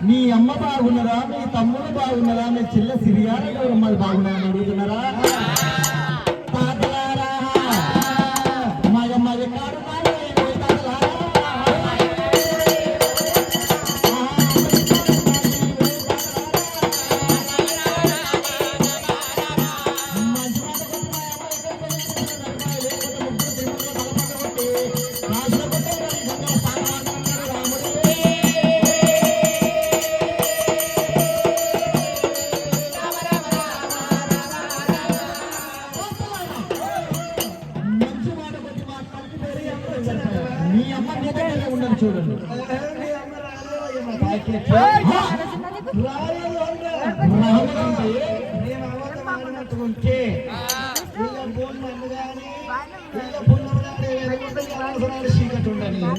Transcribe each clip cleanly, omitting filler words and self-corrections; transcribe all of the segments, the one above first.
మీ అమ్మ బాగున్నదా, మీ తమ్ముడు బాగున్నదా, మీ చెల్లె సిరియాల అమ్మది బాగున్నదా అని అడుగుతున్నారా? తాతలారా మగ కాడు మీ అమ్మ నిజంగానే ఉన్నది చూడండి.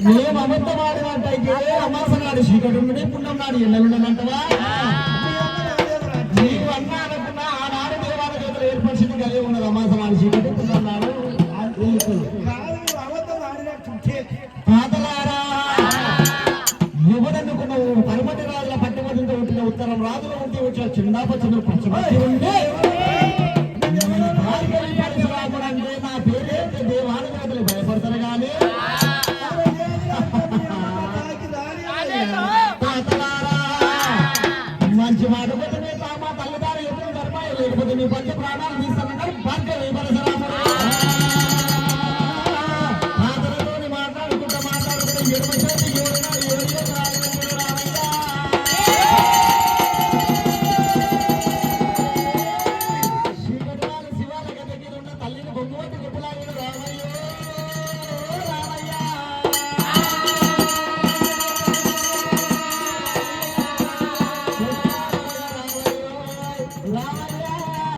మేము అబద్ధమాడినట్టయితే అమాసనాడు చీకటి ఉండని పుణ్యం నాడు ఎన్నెలుండనంటవా? నీవు అన్నా అనుకున్నా ఆనాడు దేవాల చేతులు ఏర్పరిచింది కలిగి ఉన్నది. అమాసనాడు చీకటి పుణ్యం నాడు పాతలారా ఎవరనుకున్నావు? పరమటి రాజుల పట్టమతితో ఉంటున్న ఉత్తరం రాజుల ఉంటే వచ్చిన చిన్నాపచ్చులు పచ్చబడి ఉంటే అంటే నా పేరేంటి దేవానుదేవతలు భయపడతారు కానీ పాతలారా మంచి మాట పోతే మా తల్లిదారు ఎప్పుడు ధర్మాయి లేకపోతే నీ పంచ ప్రాణాలు తీస్తానన్నారు. భాగ్య వేపరసరాముడు రామయ్య